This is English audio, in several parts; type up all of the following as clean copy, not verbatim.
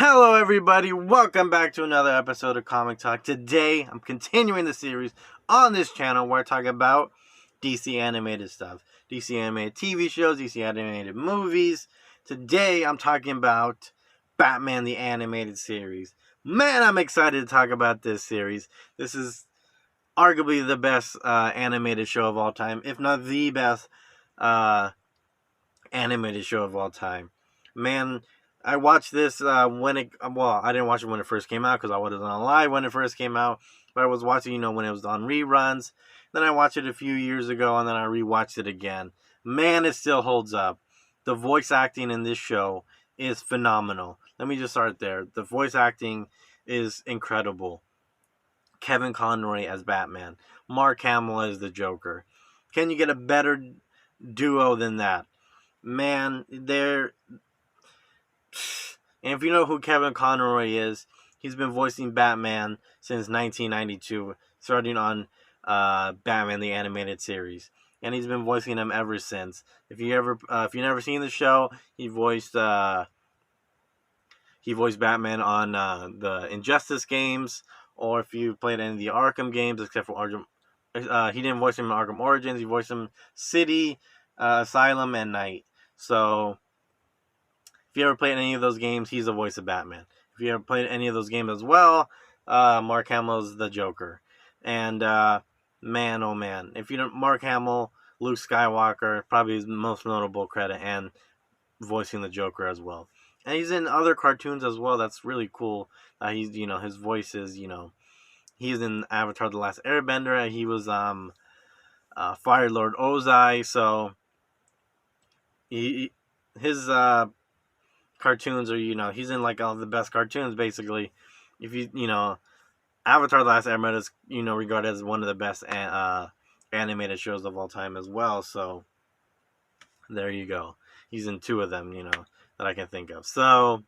Hello everybody, welcome back to another episode of Comic Talk. Today, I'm continuing the series on this channel where I talk about DC animated stuff. DC animated TV shows, DC animated movies. Today, I'm talking about Batman the Animated Series. Man, I'm excited to talk about this series. This is arguably the best animated show of all time, if not the best animated show of all time. Man, I watched this when it. Well, I didn't watch it when it first came out because I wasn't on live when it first came out. But I was watching, when it was on reruns. Then I watched it a few years ago, and then I rewatched it again. Man, it still holds up. The voice acting in this show is phenomenal. Let me just start there. The voice acting is incredible. Kevin Conroy as Batman, Mark Hamill as the Joker. Can you get a better duo than that? Man, they're. And if you know who Kevin Conroy is, he's been voicing Batman since 1992, starting on Batman the Animated Series, and he's been voicing him ever since. If you never seen the show, he voiced Batman on the Injustice games, or if you played any of the Arkham games, except for Arkham. He didn't voice him in Arkham Origins. He voiced him City, Asylum, and Night. So if you ever played any of those games, he's the voice of Batman. If you ever played any of those games as well, Mark Hamill's the Joker. And man, oh man, if you don't, Mark Hamill, Luke Skywalker, probably his most notable credit, and voicing the Joker as well. And he's in other cartoons as well. That's really cool. He's his voice is he's in Avatar: The Last Airbender. He was Fire Lord Ozai. So his cartoons are he's in like all the best cartoons basically. If Avatar: The Last Airbender is regarded as one of the best animated shows of all time as well. So there you go. He's in two of them that I can think of. So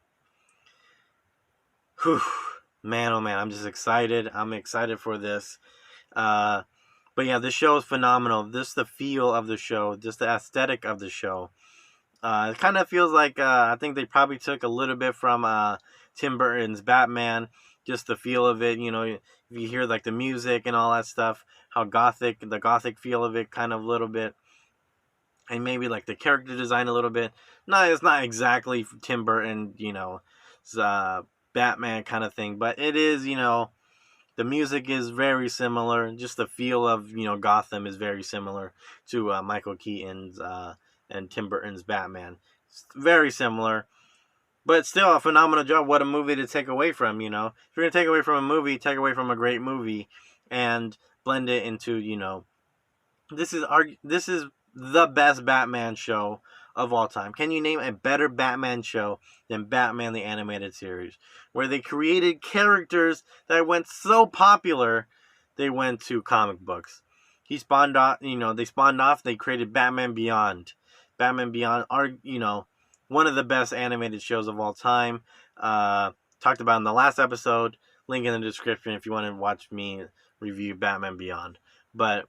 whew, man, oh man, I'm just excited. I'm excited for this. But yeah, this show is phenomenal. Just the feel of the show, just the aesthetic of the show. It kind of feels like I think they probably took a little bit from Tim Burton's Batman, just the feel of it. If you hear like the music and all that stuff, how the gothic feel of it, kind of a little bit, and maybe like the character design a little bit. No, it's not exactly Tim Burton, Batman kind of thing, but it is. The music is very similar. Just the feel of Gotham is very similar to Michael Keaton's and Tim Burton's Batman. It's very similar, but still a phenomenal job. What a movie to take away from. If you're gonna take away from a movie, take away from a great movie, and blend it into this is the best Batman show of all time. Can you name a better Batman show than Batman the Animated Series, where they created characters that went so popular they went to comic books? They spawned off, they created Batman Beyond. Batman Beyond are, one of the best animated shows of all time. Talked about in the last episode. Link in the description if you want to watch me review Batman Beyond. But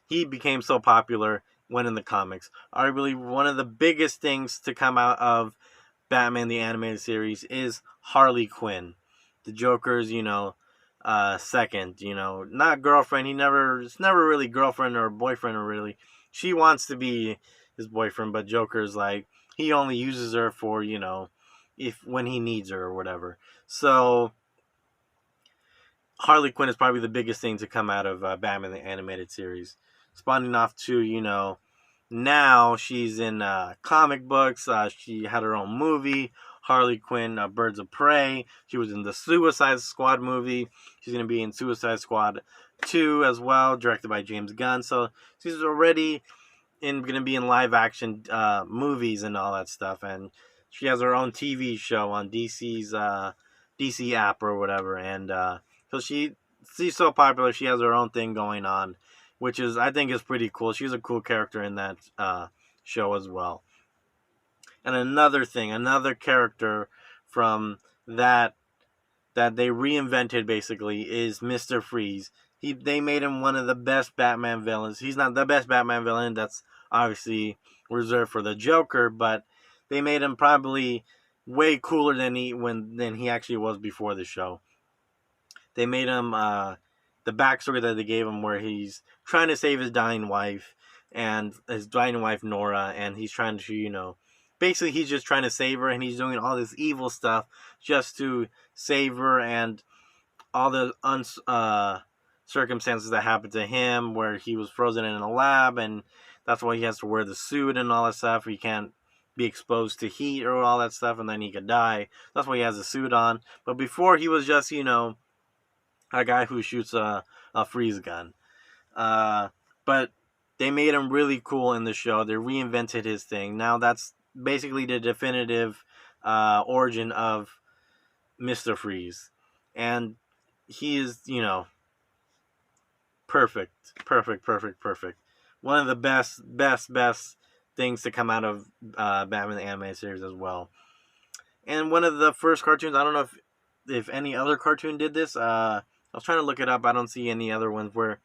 he became so popular when in the comics. Arguably, one of the biggest things to come out of Batman the Animated Series is Harley Quinn. The Joker's, second, not girlfriend. It's never really girlfriend or boyfriend or really. She wants to be his boyfriend, but Joker's like, he only uses her for, when he needs her or whatever. So Harley Quinn is probably the biggest thing to come out of Batman the Animated Series. Spawning off to, now she's in comic books. She had her own movie, Harley Quinn, Birds of Prey. She was in the Suicide Squad movie. She's going to be in Suicide Squad 2 as well, directed by James Gunn. So she's already going to be in live action movies and all that stuff. And she has her own TV show on DC's DC app or whatever. And so she's so popular. She has her own thing going on, which I think is pretty cool. She's a cool character in that show as well. And another character from that they reinvented basically is Mr.Freeze. They made him one of the best Batman villains. He's not the best Batman villain. That's obviously reserved for the Joker, but they made him probably way cooler than he actually was before the show. They made him the backstory that they gave him, where he's trying to save his dying wife and his dying wife Nora, and he's trying to basically he's just trying to save her, and he's doing all this evil stuff just to save her, and all the circumstances that happened to him, where he was frozen in a lab, and that's why he has to wear the suit and all that stuff. He can't be exposed to heat or all that stuff, and then he could die. That's why he has the suit on. But before, he was just a guy who shoots a freeze gun. But they made him really cool in the show. They reinvented his thing. Now that's basically the definitive origin of Mr.Freeze. And he is, perfect. Perfect, perfect, perfect. One of the best things to come out of Batman the Animated Series as well. And one of the first cartoons, I don't know if any other cartoon did this. I was trying to look it up. I don't see any other ones where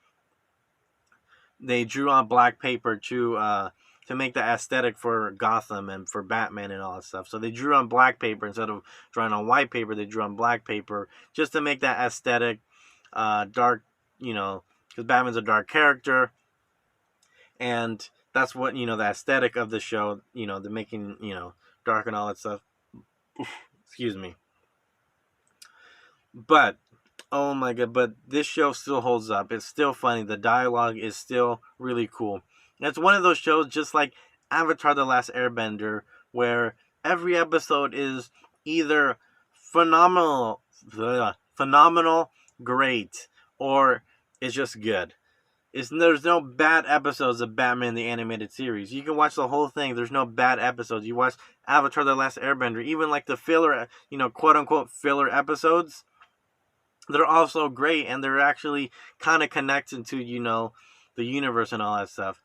they drew on black paper to make the aesthetic for Gotham and for Batman and all that stuff. So they drew on black paper instead of drawing on white paper. They drew on black paper just to make that aesthetic dark. Because Batman's a dark character, and that's what the aesthetic of the show. The making dark and all that stuff. Excuse me. But oh my god, but this show still holds up. It's still funny. The dialogue is still really cool. And it's one of those shows just like Avatar The Last Airbender, where every episode is either phenomenal, great, or it's just good. There's no bad episodes of Batman the Animated Series. You can watch the whole thing. There's no bad episodes. You watch Avatar The Last Airbender, even like the filler, quote unquote filler episodes, they're also great, and they're actually kind of connected to the universe and all that stuff.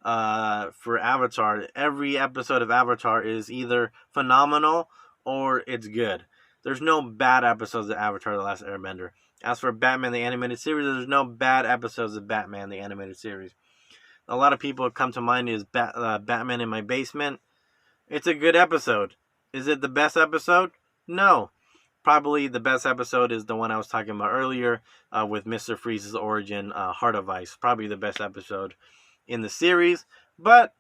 For Avatar, every episode of Avatar is either phenomenal or it's good. There's no bad episodes of Avatar The Last Airbender. As for Batman the Animated Series, there's no bad episodes of Batman the Animated Series. A lot of people have come to mind is Batman in My Basement. It's a good episode. Is it the best episode? No. Probably the best episode is the one I was talking about earlier with Mr. Freeze's origin, Heart of Ice. Probably the best episode in the series. But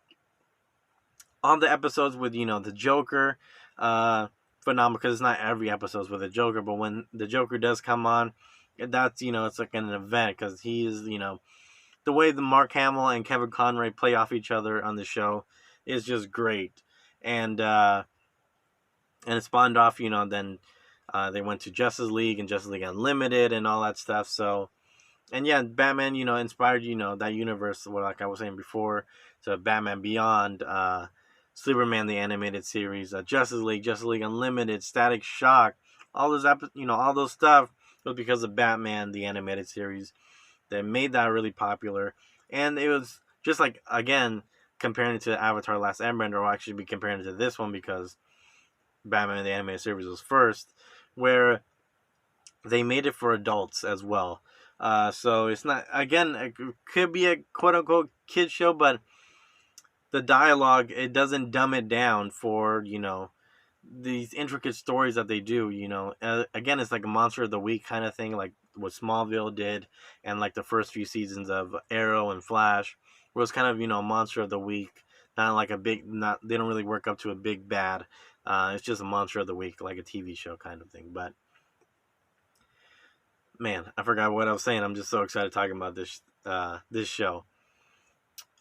on the episodes with, the Joker, phenomenal, because it's not every episode with the Joker, but when the Joker does come on, that's, it's like an event, because he is, the way the Mark Hamill and Kevin Conroy play off each other on the show is just great. And it spawned off, then they went to Justice League and Justice League Unlimited and all that stuff. So, and yeah, Batman, inspired, that universe, like I was saying before, to Batman Beyond, Superman the Animated Series, Justice League Unlimited, Static Shock, all those all those stuff was because of Batman the Animated Series that made that really popular. And it was just like, again, comparing it to Avatar Last Airbender, or actually be comparing it to this one because Batman the Animated Series was first, where they made it for adults as well. So it's not, again, it could be a quote unquote kid show, but the dialogue, it doesn't dumb it down for, these intricate stories that they do, again, it's like a Monster of the Week kind of thing, like what Smallville did, and like the first few seasons of Arrow and Flash, where it was kind of, Monster of the Week, not like they don't really work up to a big bad. It's just a Monster of the Week, like a TV show kind of thing. But man, I forgot what I was saying. I'm just so excited talking about this show.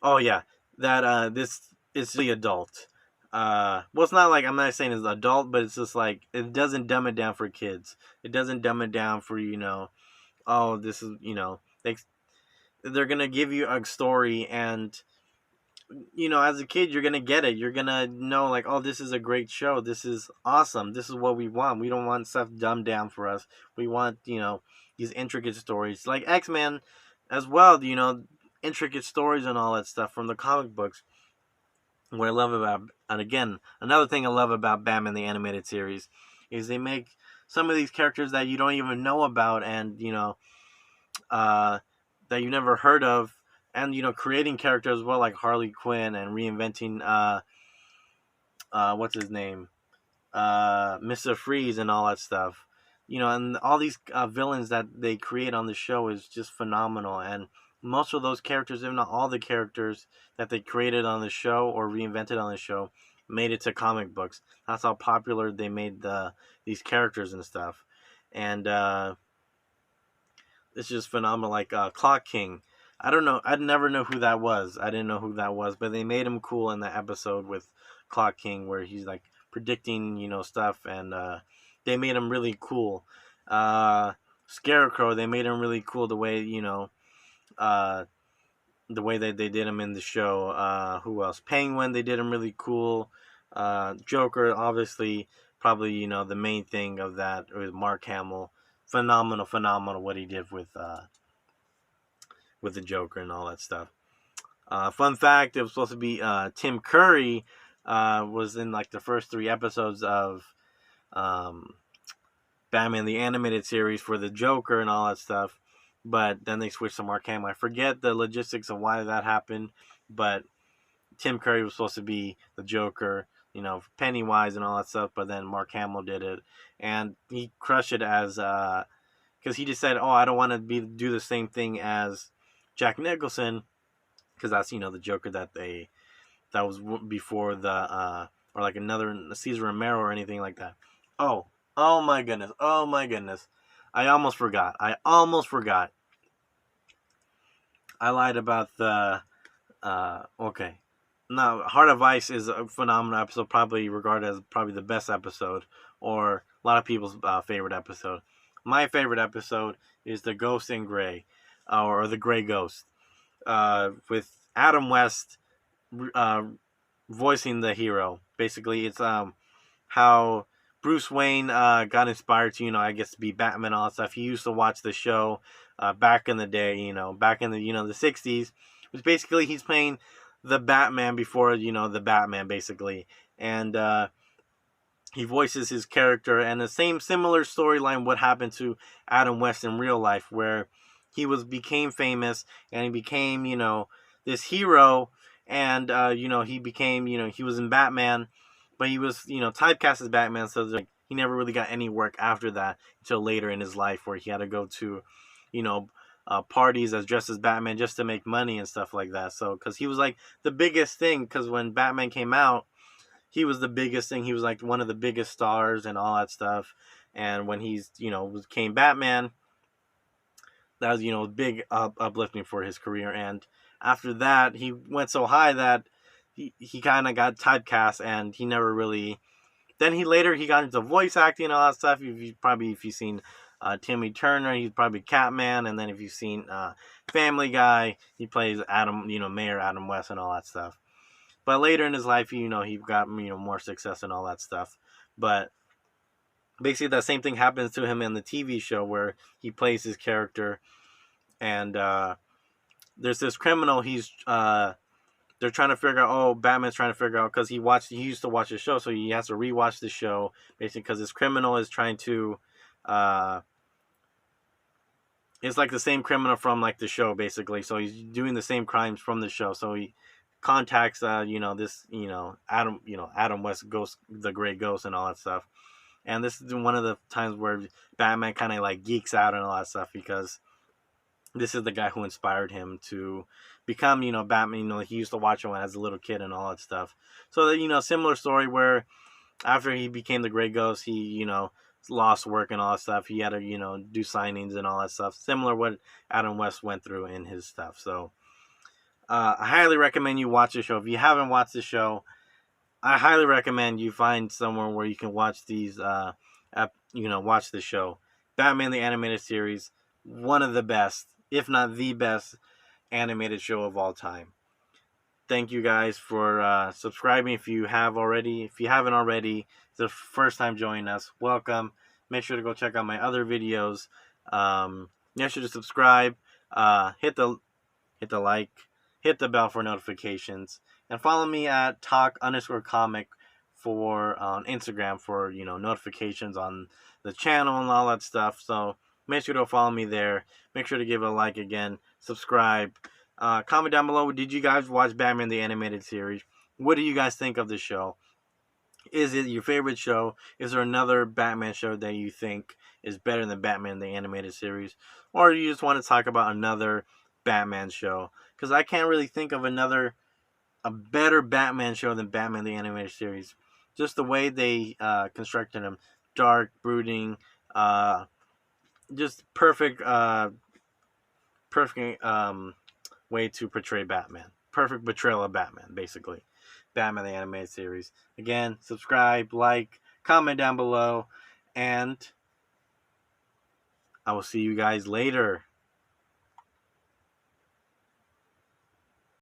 Oh yeah, that this is really adult. Well, it's not like, I'm not saying it's adult, but it's just like, it doesn't dumb it down for kids. It doesn't dumb it down for oh, this is they're gonna give you a story, and as a kid, you're gonna get it. You're gonna know, like, oh, this is a great show. This is awesome. This is what we want. We don't want stuff dumbed down for us. We want, these intricate stories, like X-Men as well. Intricate stories and all that stuff from the comic books. What I love about, and again, another thing I love about Batman the Animated Series is they make some of these characters that you don't even know about, and that you never heard of, and creating characters as well, like Harley Quinn, and reinventing what's his name, Mr.Freeze and all that stuff. And all these villains that they create on the show is just phenomenal. And most of those characters, if not all the characters that they created on the show or reinvented on the show, made it to comic books. That's how popular they made these characters and stuff. And it's just phenomenal. Like Clock King. I don't know. I'd never know who that was. I didn't know who that was, but they made him cool in the episode with Clock King where he's like predicting, stuff, and they made him really cool. Uh, Scarecrow, they made him really cool uh, the way that they did him in the show. Who else? Penguin, they did him really cool. Joker, obviously, probably the main thing of that was Mark Hamill. Phenomenal what he did with the Joker and all that stuff. Fun fact: it was supposed to be Tim Curry was in like the first 3 episodes of um, Batman the Animated Series for the Joker and all that stuff, but then they switched to Mark Hamill. I forget the logistics of why that happened, but Tim Curry was supposed to be the Joker, Pennywise and all that stuff, but then Mark Hamill did it, and he crushed it as because he just said, "Oh, I don't want to do the same thing as Jack Nicholson," because that's the Joker that was before the or like another Cesar Romero or anything like that. Oh my goodness, I almost forgot. I lied about the okay. Now, Heart of Ice is a phenomenal episode, probably regarded as probably the best episode, or a lot of people's favorite episode. My favorite episode is the Ghost in Grey, or the Grey Ghost, with Adam West uh, voicing the hero. Basically, it's how Bruce Wayne got inspired to, I guess, to be Batman and all that stuff. He used to watch the show back in the day, back in the, the 60s, which basically he's playing the Batman before, the Batman, basically. And he voices his character, and the similar storyline what happened to Adam West in real life, where he became famous and he became this hero, and he became he was in Batman, but he was typecast as Batman, so he never really got any work after that until later in his life, where he had to go to parties as dressed as Batman just to make money and stuff like that. So because he was like the biggest thing, because when Batman came out, he was the biggest thing. He was like one of the biggest stars and all that stuff. And when he's became Batman, that was big uplifting for his career. And after that, he went so high that he kind of got typecast, and he never really. Then he got into voice acting and all that stuff. If you've seen Timmy Turner, he's probably Catman. And then if you've seen Family Guy, he plays Adam, Mayor Adam West and all that stuff. But later in his life, he got more success and all that stuff. But basically, that same thing happens to him in the TV show where he plays his character, and there's this criminal. They're trying to figure out. Oh, Batman's trying to figure out because he used to watch the show, so he has to rewatch the show basically because this criminal is trying to. It's like the same criminal from like the show basically, so he's doing the same crimes from the show. So he contacts this Adam West Ghost, the Grey Ghost and all that stuff. And this is one of the times where Batman kind of like geeks out and all that stuff, because this is the guy who inspired him to become Batman. He used to watch him as a little kid and all that stuff. So that similar story where after he became the Grey Ghost, he lost work and all that stuff. He had to do signings and all that stuff, similar what Adam West went through in his stuff. So I highly recommend you watch the show. If you haven't watched the show, I highly recommend you find somewhere where you can watch these. Watch the show. Batman the Animated Series, one of the best, if not the best, animated show of all time. Thank you guys for subscribing. If you haven't already, it's the first time joining us, welcome. Make sure to go check out my other videos. Make sure to subscribe. Hit the like. Hit the bell for notifications, and follow me at talk_comic on Instagram for notifications on the channel and all that stuff. So make sure to follow me there. Make sure to give a like again. Subscribe. Comment down below. Did you guys watch Batman the Animated Series? What do you guys think of the show? Is it your favorite show? Is there another Batman show that you think is better than Batman the Animated Series? Or do you just want to talk about another Batman show? Because I can't really think of a better Batman show than Batman the Animated Series. Just the way they constructed him, dark, brooding, uh, just perfect way to portray Batman. Perfect portrayal of Batman, basically. Batman the Animated Series. Again, subscribe, like, comment down below, and I will see you guys later.